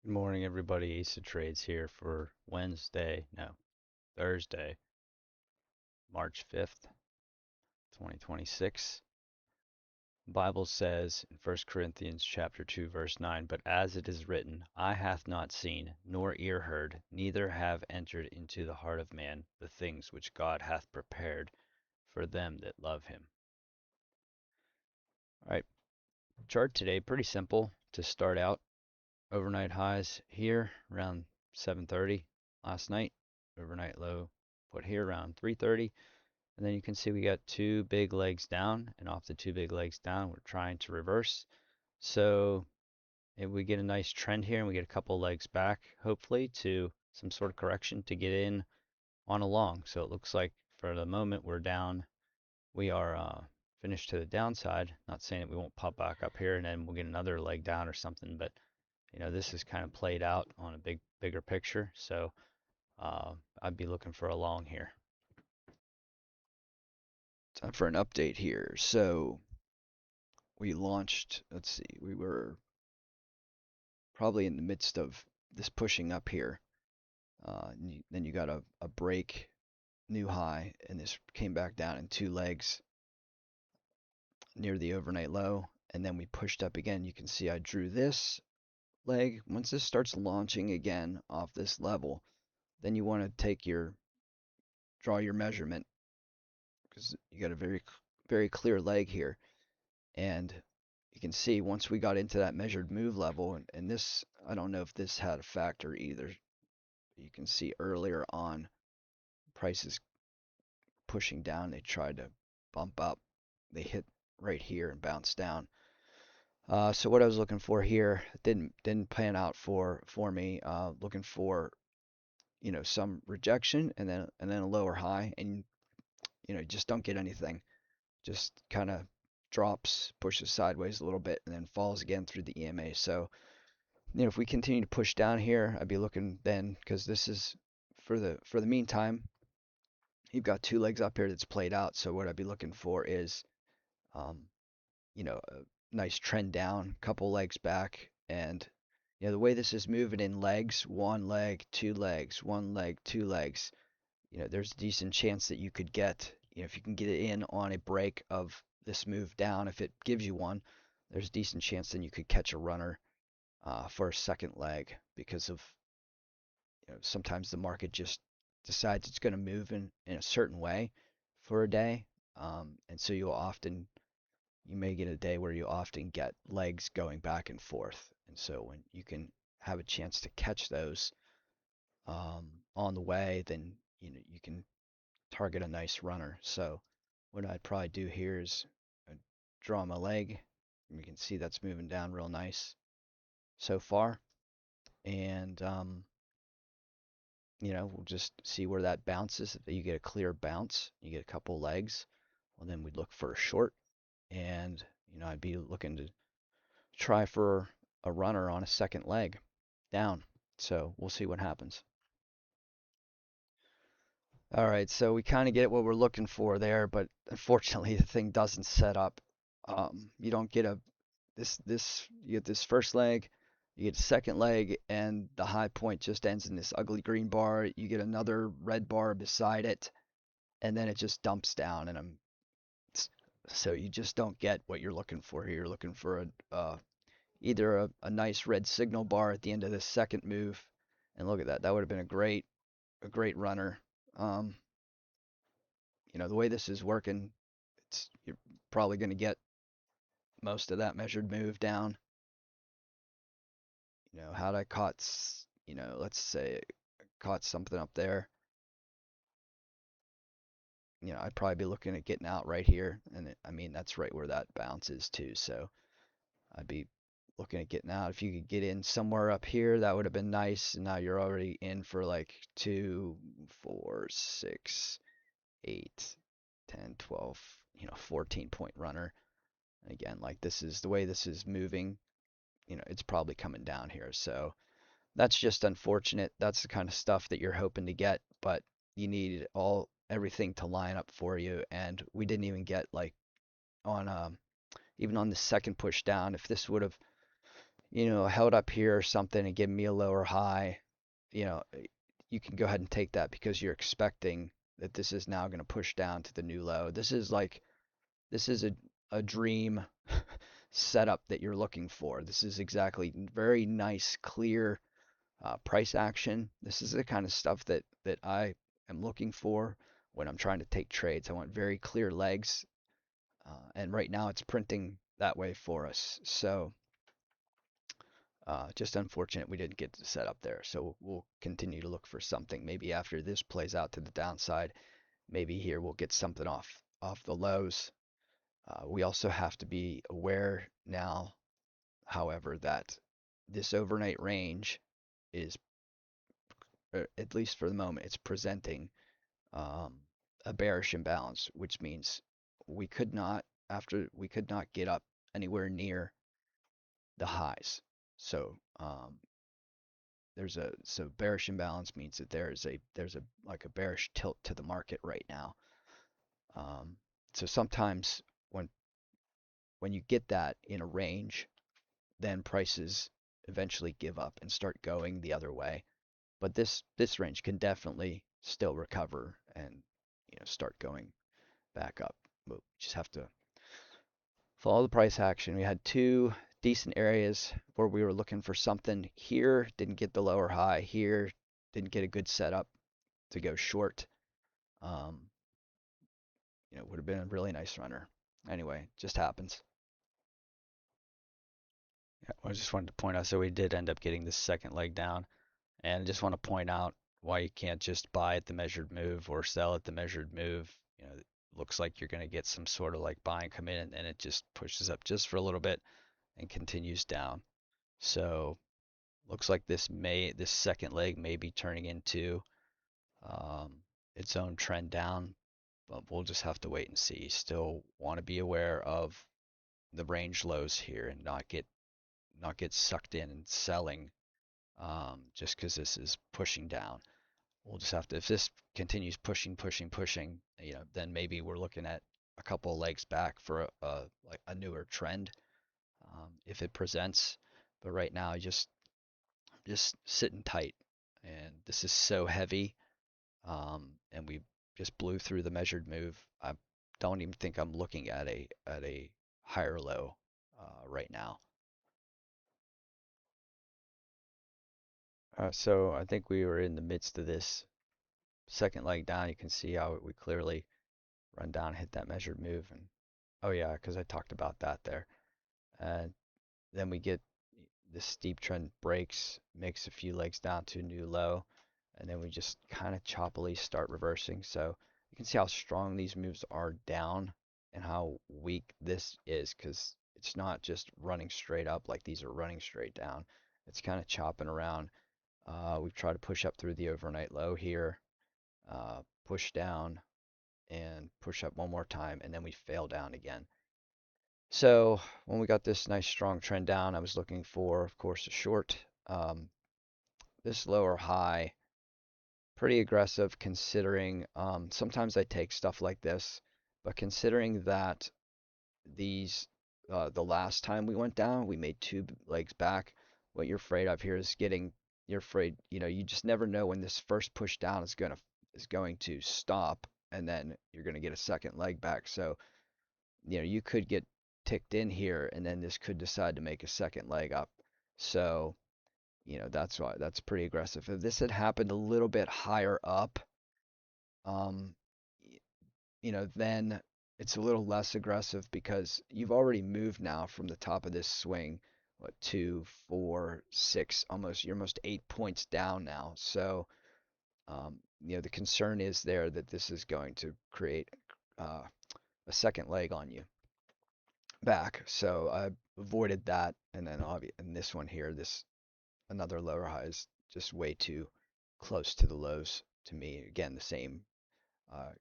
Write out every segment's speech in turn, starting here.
Good morning, everybody. Ace of Trades here for Thursday, March 5th, 2026. The Bible says in 1 Corinthians chapter 2, verse 9, "But as it is written, eye hath not seen, nor ear heard, neither have entered into the heart of man the things which God hath prepared for them that love him." All right, chart today, pretty simple to start out. Overnight highs here around 7:30 last night. Overnight low put here around 3:30. And then you can see we got two big legs down, and off the two big legs down, we're trying to reverse. So if we get a nice trend here and we get a couple legs back, hopefully to some sort of correction to get in on a long. So it looks like for the moment we're down. We are finished to the downside. Not saying that we won't pop back up here and then we'll get another leg down or something, but this is kind of played out on a bigger picture. So I'd be looking for a long here. Time for an update here. So we launched, let's see, we were probably in the midst of this pushing up here. Then you got a break, new high, and this came back down in two legs near the overnight low. And then we pushed up again. You can see I drew this leg. Once this starts launching again off this level, then you want to draw your measurement because you got a very clear leg here. And you can see once we got into that measured move level, and this, I don't know if this had a factor either. You can see earlier on prices pushing down, they tried to bump up. They hit right here and bounced down. So what I was looking for here didn't pan out for me. Looking for some rejection and then a lower high, and just don't get anything. Just kind of drops, pushes sideways a little bit, and then falls again through the EMA. So if we continue to push down here, I'd be looking then because this is for the meantime, you've got two legs up here that's played out. So what I'd be looking for is, um, a nice trend down, couple legs back, and the way this is moving in legs, one leg, two legs, one leg, two legs. There's a decent chance that you could get, if you can get it in on a break of this move down, if it gives you one, there's a decent chance then you could catch a runner for a second leg because of sometimes the market just decides it's going to move in a certain way for a day. And so you may get a day where you often get legs going back and forth. And so when you can have a chance to catch those on the way, then you can target a nice runner. So what I'd probably do here is draw my leg. And we can see that's moving down real nice so far. And we'll just see where that bounces. If you get a clear bounce, you get a couple legs, well, then we'd look for a short. And, I'd be looking to try for a runner on a second leg down. So we'll see what happens. All right, so we kind of get what we're looking for there, but unfortunately the thing doesn't set up. You don't get you get this first leg, you get a second leg, and the high point just ends in this ugly green bar. You get another red bar beside it, and then it just dumps down, and so you just don't get what you're looking for here. You're looking for either a nice red signal bar at the end of this second move, and look at that. That would have been a great runner. Um, the way this is working, you're probably going to get most of that measured move down. Had I caught, let's say I caught something up there, I'd probably be looking at getting out right here, and I mean that's right where that bounce is too. So I'd be looking at getting out. If you could get in somewhere up here, that would have been nice. And now you're already in for like 2, 4, 6, 8, 10, 12, 14-point runner. And again, like this is the way this is moving, it's probably coming down here. So that's just unfortunate. That's the kind of stuff that you're hoping to get, but you need everything to line up for you. And we didn't even get like on even on the second push down. If this would have held up here or something and give me a lower high, you know, you can go ahead and take that because you're expecting that this is now going to push down to the new low. This is a dream setup that you're looking for. This is exactly very nice, clear price action. This is the kind of stuff that I am looking for when I'm trying to take trades. I want very clear legs, and right now it's printing that way for us. So just unfortunate we didn't get the setup there. So we'll continue to look for something. Maybe after this plays out to the downside, maybe here we'll get something off the lows. We also have to be aware now, however, that this overnight range is, at least for the moment, it's presenting um, a bearish imbalance, which means we could not get up anywhere near the highs. So bearish imbalance means that there's a like a bearish tilt to the market right now. Um, so sometimes when when you get that in a range, then prices eventually give up and start going the other way. But this range can definitely still recover and start going back up. We'll just have to follow the price action. We had two decent areas where we were looking for something here, didn't get the lower high here, didn't get a good setup to go short. Um, would have been a really nice runner. Anyway, just happens. Yeah, I just wanted to point out, so we did end up getting the second leg down, and I just want to point out why you can't just buy at the measured move or sell at the measured move. It looks like you're going to get some sort of like buying come in, and then it just pushes up just for a little bit and continues down. So looks like this second leg may be turning into um, its own trend down, but we'll just have to wait and see. Still want to be aware of the range lows here and not get sucked in and selling just because this is pushing down. We'll just have to, if this continues pushing, then maybe we're looking at a couple of legs back for like a newer trend if it presents. But right now, just sitting tight, and this is so heavy, and we just blew through the measured move. I don't even think I'm looking at a higher low right now. So I think we were in the midst of this second leg down. You can see how we clearly run down, hit that measured move, and oh yeah, because I talked about that there. And then we get this steep trend breaks, makes a few legs down to a new low, and then we just kind of choppily start reversing. So you can see how strong these moves are down and how weak this is because it's not just running straight up like these are running straight down. It's kind of chopping around. We've tried to push up through the overnight low here, push down, and push up one more time, and then we fail down again. So when we got this nice strong trend down, I was looking for, of course, a short. This lower high, pretty aggressive considering sometimes I take stuff like this, but considering that the last time we went down, we made two legs back. What you're afraid of here is you're afraid, you just never know when this first push down is going to stop, and then you're going to get a second leg back. So, you could get ticked in here, and then this could decide to make a second leg up. So, that's why that's pretty aggressive. If this had happened a little bit higher up, um, then it's a little less aggressive because you've already moved now from the top of this swing, what, 2, 4, 6, you're almost 8 points down now. So, the concern is there that this is going to create uh, a second leg on you back. So I avoided that, and then and this one here, this another lower high is just way too close to the lows to me. Again, the same uh,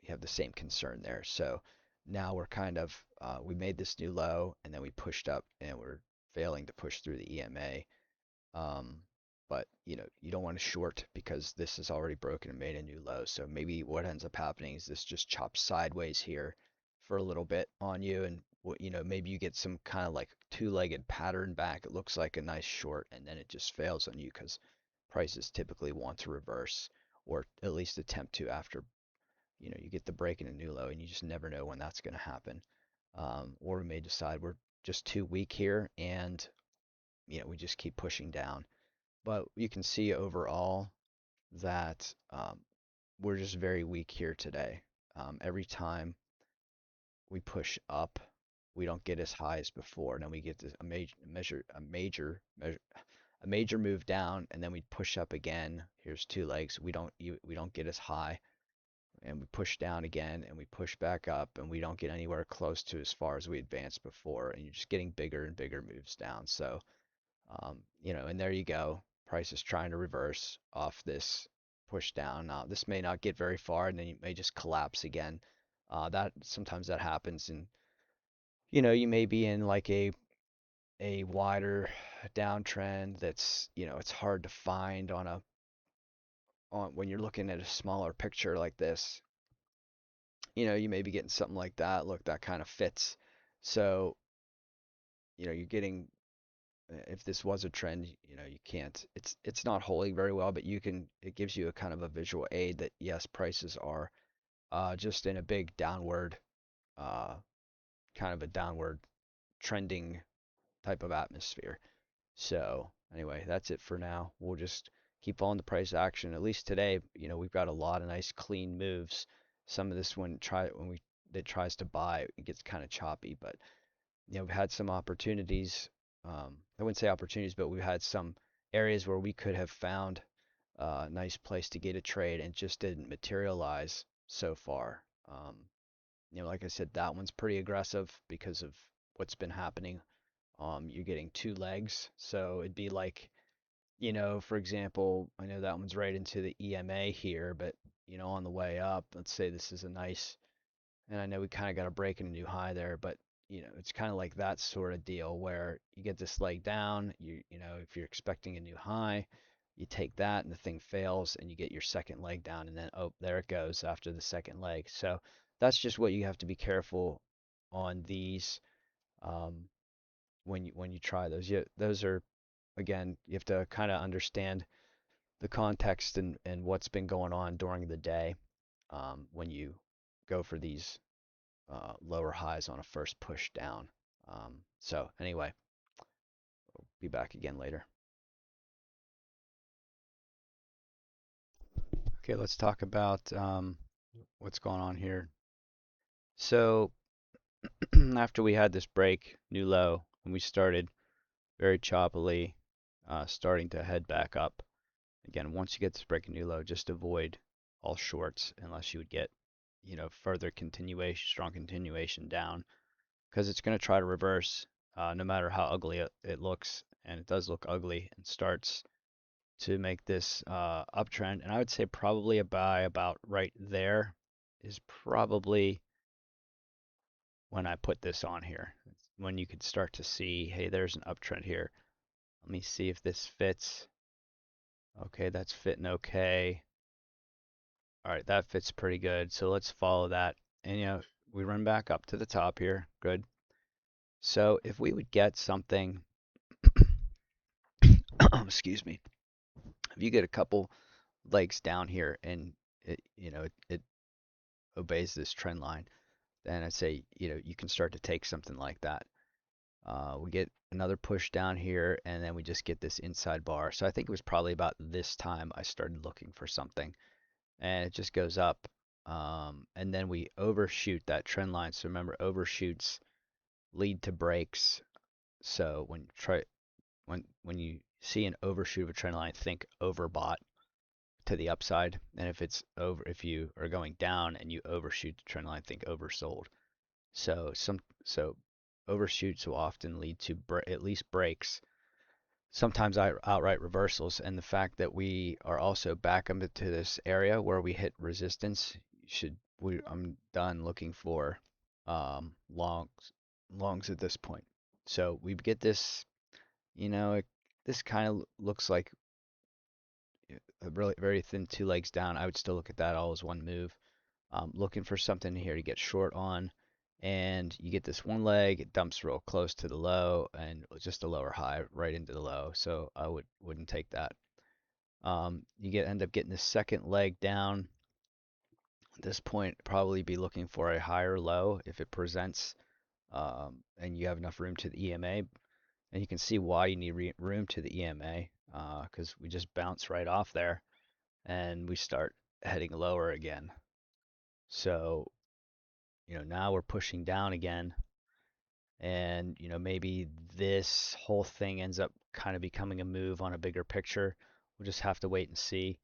you have the same concern there. So now we're kind of we made this new low and then we pushed up and we're failing to push through the EMA. Um, but you don't want to short because this is already broken and made a new low. So maybe what ends up happening is this just chops sideways here for a little bit on you, and maybe you get some kind of like two-legged pattern back. It looks like a nice short, and then it just fails on you because prices typically want to reverse or at least attempt to after you get the break in a new low, and you just never know when that's going to happen. Or we may decide we're just too weak here, and we just keep pushing down. But you can see overall that we're just very weak here today. Every time we push up, we don't get as high as before. And then we get a major move down, and then we push up again. Here's two legs. We don't get as high, and we push down again, and we push back up, and we don't get anywhere close to as far as we advanced before. And you're just getting bigger and bigger moves down. So and there you go. Price is trying to reverse off this push down. Now, this may not get very far, and then you may just collapse again. That sometimes that happens, and you may be in like a wider downtrend that's it's hard to find on when you're looking at a smaller picture like this. You may be getting something like that. Look, that kind of fits. So you're getting if this was a trend, you can't. It's not holding very well, but you can. It gives you a kind of a visual aid that yes, prices are just in a big downward, uh, kind of a downward trending type of atmosphere. So anyway, that's it for now. We'll just keep following the price action. At least today, we've got a lot of nice clean moves. Some of this when we it tries to buy, it gets kind of choppy, but we've had some opportunities. I wouldn't say opportunities, but we've had some areas where we could have found a nice place to get a trade and just didn't materialize so far. Like I said, that one's pretty aggressive because of what's been happening. You're getting two legs, so it'd be like, for example, I know that one's right into the EMA here, but on the way up, let's say this is a nice and I know we kind of got a break in a new high there, but it's kind of like that sort of deal where you get this leg down, if you're expecting a new high, you take that and the thing fails and you get your second leg down and then oh, there it goes after the second leg. So that's just what you have to be careful on these um, when you try those. Those are again, you have to kind of understand the context and what's been going on during the day when you go for these lower highs on a first push down. So anyway, be back again later. Okay, let's talk about what's going on here. So after we had this break, new low, and we started very choppily, starting to head back up. Again, once you get this break and new low, just avoid all shorts unless you would get, further continuation, strong continuation down, because it's going to try to reverse no matter how ugly it looks, and it does look ugly, and starts to make this uptrend. And I would say probably a buy about right there is probably when I put this on here. When you could start to see, hey, there's an uptrend here. Let me see if this fits. Okay, that's fitting okay. All right, that fits pretty good. So let's follow that. And we run back up to the top here. Good. So if we would get something, excuse me, if you get a couple legs down here and it obeys this trend line, then I'd say you can start to take something like that. We get another push down here, and then we just get this inside bar. So I think it was probably about this time I started looking for something, and it just goes up, and then we overshoot that trend line. So remember, overshoots lead to breaks. So when you see an overshoot of a trend line, think overbought to the upside, and if you are going down and you overshoot the trend line, think oversold. So overshoots will often lead to at least breaks, sometimes outright reversals, and the fact that we are also back up into this area where we hit resistance I'm done looking for longs at this point. So we get this, this kind of looks like a really very thin two legs down. I would still look at that all as one move. Looking for something here to get short on, and you get this one leg, it dumps real close to the low and just a lower high right into the low. So I wouldn't take that. You end up getting the second leg down. At this point, probably be looking for a higher low if it presents, and you have enough room to the EMA. And you can see why you need room to the EMA, because we just bounce right off there and we start heading lower again. So, now we're pushing down again, and maybe this whole thing ends up kind of becoming a move on a bigger picture. We'll just have to wait and see.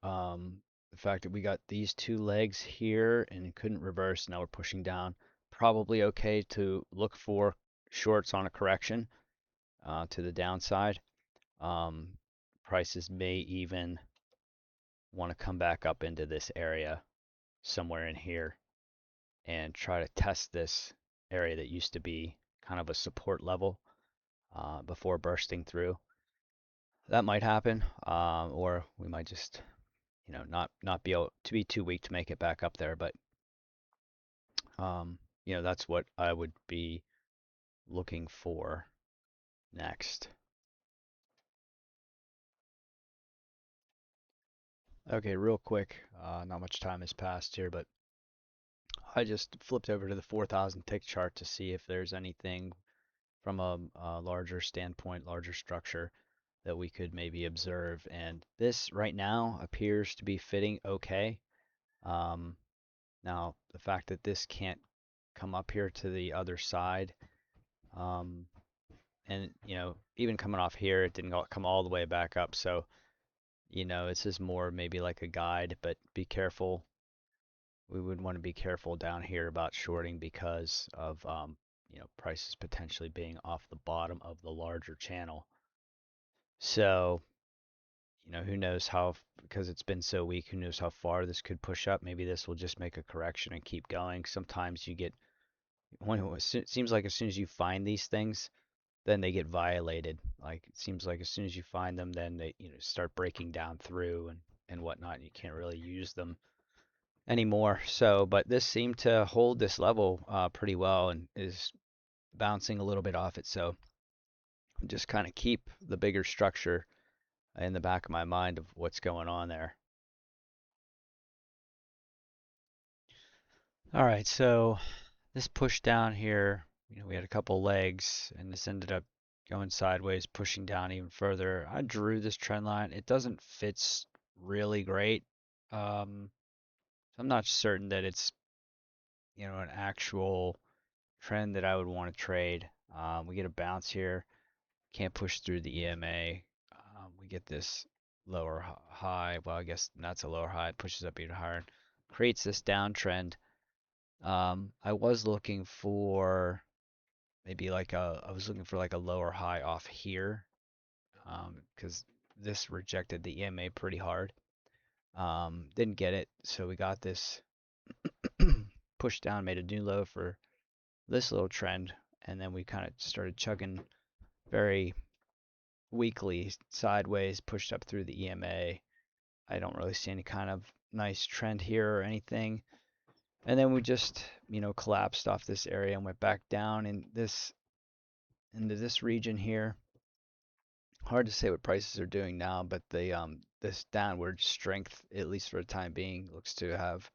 The fact that we got these two legs here and couldn't reverse, now we're pushing down. Probably okay to look for shorts on a correction to the downside. Um, Prices may even want to come back up into this area somewhere in here and try to test this area that used to be kind of a support level before bursting through. That might happen, or we might just, not be able to be too weak to make it back up there. But that's what I would be looking for next. Okay, real quick, not much time has passed here, but I just flipped over to the 4,000 tick chart to see if there's anything from a larger standpoint, larger structure that we could maybe observe. And this right now appears to be fitting okay. Um, Now, the fact that this can't come up here to the other side, um, and even coming off here, it didn't come all the way back up. So, this is more maybe like a guide, but be careful. We would want to be careful down here about shorting because of prices potentially being off the bottom of the larger channel. So, who knows how, because it's been so weak, who knows how far this could push up. Maybe this will just make a correction and keep going. Sometimes you get, it seems like as soon as you find these things, then they get violated. Like it seems like as soon as you find them, then they, start breaking down through and whatnot. And you can't really use them anymore. So, but this seemed to hold this level pretty well and is bouncing a little bit off it. So just kind of keep the bigger structure in the back of my mind of what's going on there. All right, so this push down here, we had a couple legs and this ended up going sideways, pushing down even further. I drew this trend line. It doesn't fit really great. So I'm not certain that it's, an actual trend that I would want to trade. We get a bounce here, can't push through the EMA. We get this lower high. Well, I guess that's a lower high. It pushes up even higher, creates this downtrend. I was looking for maybe I was looking for like a lower high off here, because this rejected the EMA pretty hard. Didn't get it, so we got this push down, made a new low for this little trend, and then we kind of started chugging very weakly sideways, pushed up through the EMA. I don't really see any kind of nice trend here or anything. And then we just, collapsed off this area and went back down into this region here. Hard to say what prices are doing now, but this downward strength, at least for the time being, looks to have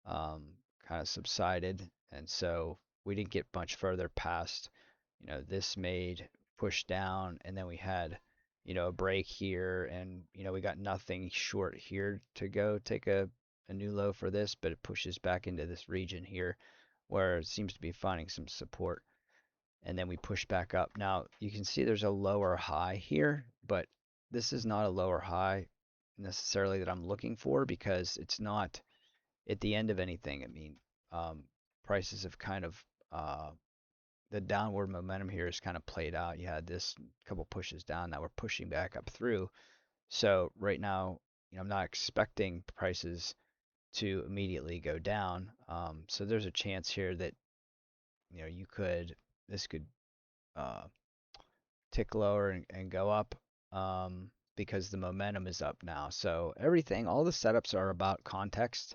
kind of subsided, and so we didn't get much further past, this made push down, and then we had, a break here, and we got nothing short here to go take a new low for this, but it pushes back into this region here where it seems to be finding some support, and then we push back up. Now you can see there's a lower high here, but this is not a lower high necessarily that I'm looking for because it's not at the end of anything. I mean, um, prices have kind of the downward momentum here is kind of played out. You had this couple pushes down that we're pushing back up through. So right now, I'm not expecting prices to immediately go down. So there's a chance here that this could uh, tick lower and go up, because the momentum is up now. So everything, all the setups are about context.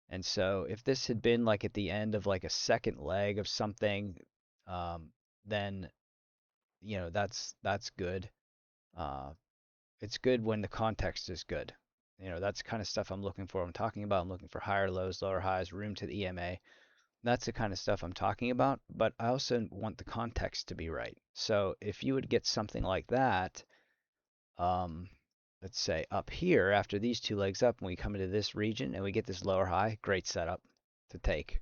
And so if this had been like at the end of like a second leg of something, um, then that's good. Uh, it's good when the context is good. That's the kind of stuff I'm looking for. I'm talking about. I'm looking for higher lows, lower highs, room to the EMA. That's the kind of stuff I'm talking about. But I also want the context to be right. So if you would get something like that, um, let's say up here after these two legs up, and we come into this region and we get this lower high, great setup to take.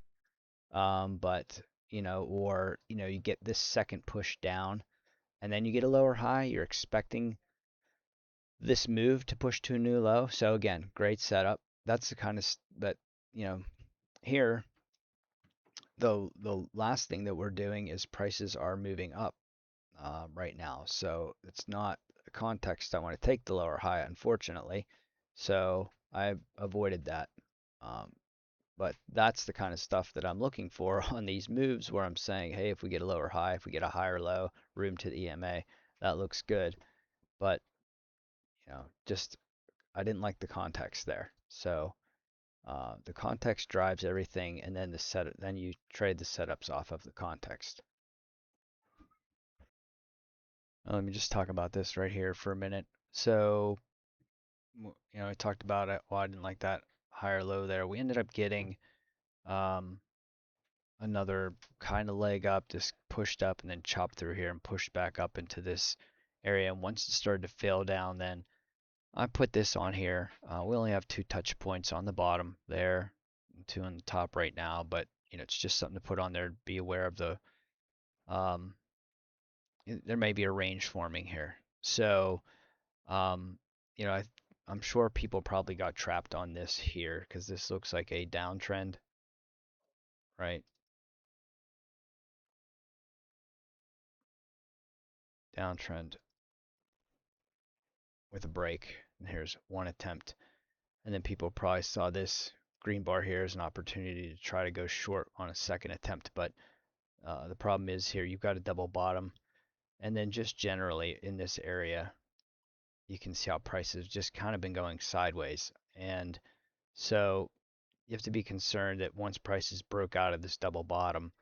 But or you get this second push down, and then you get a lower high. You're expecting this move to push to a new low. So again, great setup. That's the kind of that you know here. The last thing that we're doing is prices are moving up right now, so it's not a context I want to take the lower high, unfortunately. So I avoided that. Um, but that's the kind of stuff that I'm looking for on these moves where I'm saying, hey, if we get a lower high, if we get a higher low, room to the EMA, that looks good. But just I didn't like the context there. So the context drives everything, and then then you trade the setups off of the context. Let me just talk about this right here for a minute. So, I talked about it. Well, I didn't like that higher low there. We ended up getting um, another kind of leg up, just pushed up and then chopped through here and pushed back up into this area. And once it started to fail down, then I put this on here. We only have two touch points on the bottom there, and two on the top right now, but it's just something to put on there. Be aware of um, there may be a range forming here. So, um, you know, I, I'm sure people probably got trapped on this here because this looks like a downtrend, right? Downtrend with a break. And here's one attempt. And then people probably saw this green bar here as an opportunity to try to go short on a second attempt. But the problem is here you've got a double bottom. And then just generally in this area, you can see how prices just kind of been going sideways. And so you have to be concerned that once prices broke out of this double bottom,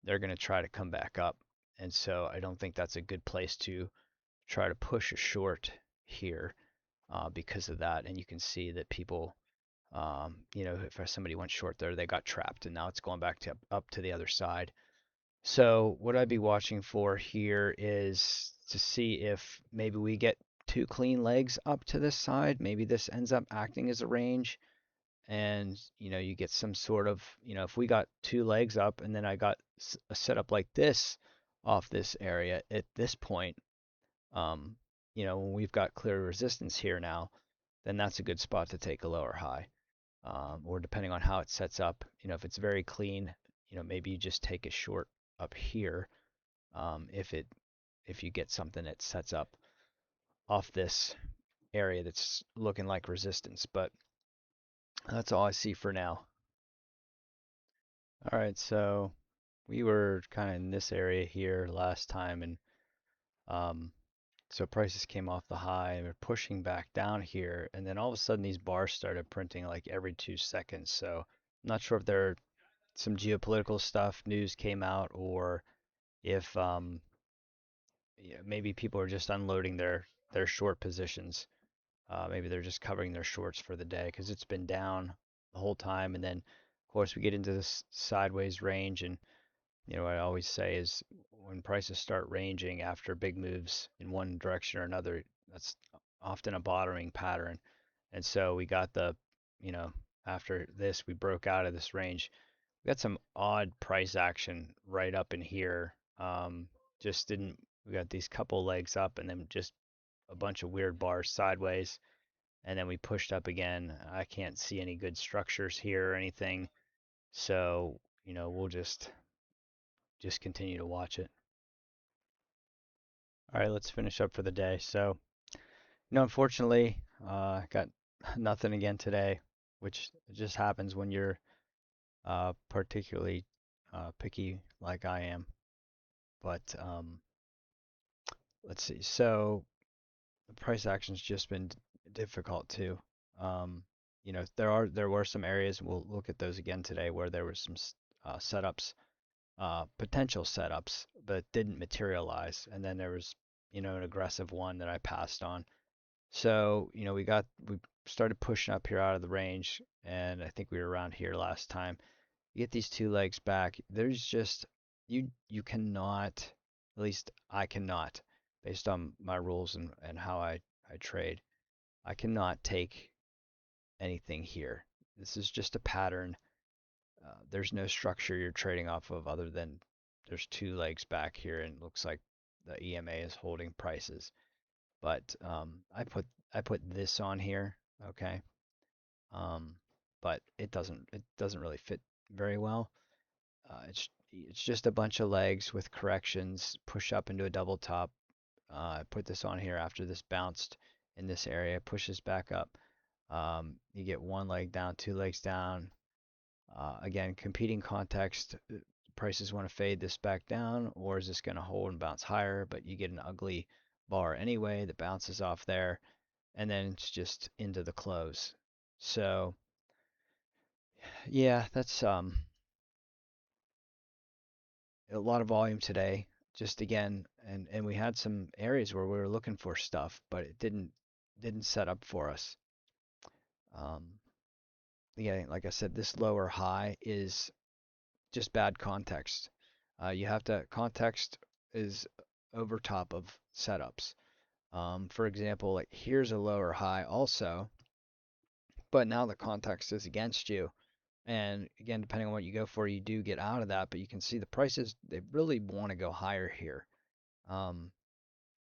they're going to try to come back up. And so I don't think that's a good place to try to push a short here because of that. And you can see that people, if somebody went short there, they got trapped, and now it's going back to up to the other side. So what I'd be watching for here is to see if maybe we get two clean legs up to this side. Maybe this ends up acting as a range, and you get some sort of, if we got two legs up and then I got a setup like this off this area at this point, um, when we've got clear resistance here now, then that's a good spot to take a lower high. Or depending on how it sets up, if it's very clean, maybe you just take a short up here. If you get something that sets up off this area that's looking like resistance, but that's all I see for now. All right, so we were kind of in this area here last time, and um, so prices came off the high and we're pushing back down here, and then all of a sudden these bars started printing like every 2 seconds. So I'm not sure if there are some geopolitical stuff news came out, or if yeah, maybe people are just unloading their short positions. Maybe they're just covering their shorts for the day because it's been down the whole time, and then of course we get into this sideways range, and what I always say is when prices start ranging after big moves in one direction or another, that's often a bottoming pattern. And so we got you know, after this, we broke out of this range. We got some odd price action right up in here. Just didn't, we got these couple legs up and then just a bunch of weird bars sideways. And then we pushed up again. I can't see any good structures here or anything. So, we'll just continue to watch it. All right, let's finish up for the day. So, unfortunately, got nothing again today, which just happens when you're particularly picky like I am. But let's see. So the price action's just been difficult too. Um, there were some areas, we'll look at those again today, where there was some setups, potential setups, but didn't materialize. And then there was, an aggressive one that I passed on. So, we started pushing up here out of the range, and I think we were around here last time. You get these two legs back. There's just you cannot, at least I cannot, based on my rules and how I trade, I cannot take anything here. This is just a pattern. There's no structure you're trading off of other than there's two legs back here, and it looks like the EMA is holding prices. But I put this on here, okay? Um, but it doesn't really fit very well. It's just a bunch of legs with corrections, push up into a double top. I put this on here after this bounced in this area, pushes back up. You get one leg down, two legs down. Again, competing context, prices want to fade this back down, or is this going to hold and bounce higher? But you get an ugly bar anyway that bounces off there, and then it's just into the close. So yeah, that's a lot of volume today. Just again, and we had some areas where we were looking for stuff, but it didn't set up for us. Um, Again, like I said, this lower high is just bad context. You have to context is over top of setups. For example, like here's a lower high also, but now the context is against you. And again, depending on what you go for, you do get out of that, but you can see the prices, they really want to go higher here. Um,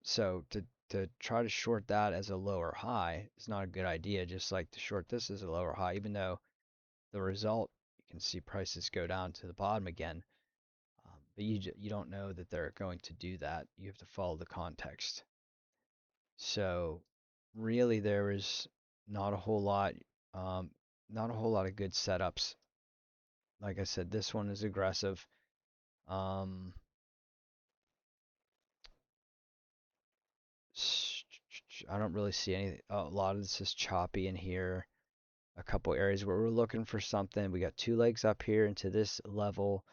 so to try to short that as a lower high is not a good idea, just like to short this as a lower high, even though the result, you can see prices go down to the bottom again. But you don't know that they're going to do that. You have to follow the context. So really there is not a whole lot, um, not a whole lot of good setups. Like I said, this one is aggressive. Um, I don't really see any. A lot of this is choppy in here. A couple areas where we're looking for something. We got two legs up here into this level.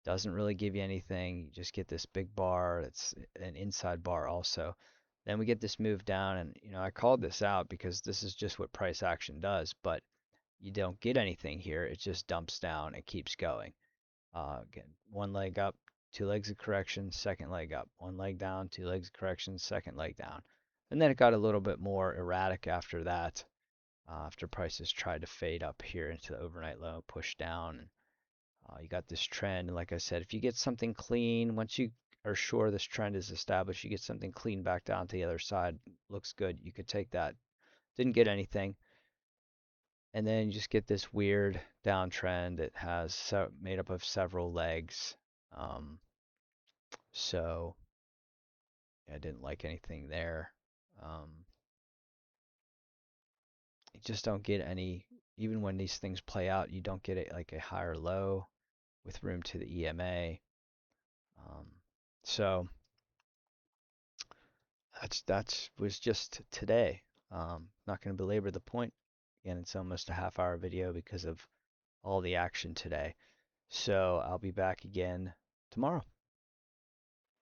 Doesn't really give you anything. You just get this big bar. It's an inside bar also. Then we get this move down, and I called this out because this is just what price action does. But you don't get anything here. It just dumps down and keeps going. Again, one leg up, two legs of correction, second leg up, one leg down, two legs of correction, second leg down. And then it got a little bit more erratic after that, after prices tried to fade up here into the overnight low, push down. You got this trend, and like I said, if you get something clean, once you are sure this trend is established, you get something clean back down to the other side, looks good, you could take that. Didn't get anything. And then you just get this weird downtrend that has made up of several legs. Um, so I didn't like anything there. Um, you just don't get any, even when these things play out, you don't get it like a higher low with room to the EMA. Um, so that's was just today. Not going to belabor the point. Again, it's almost a half-hour video because of all the action today. So I'll be back again tomorrow.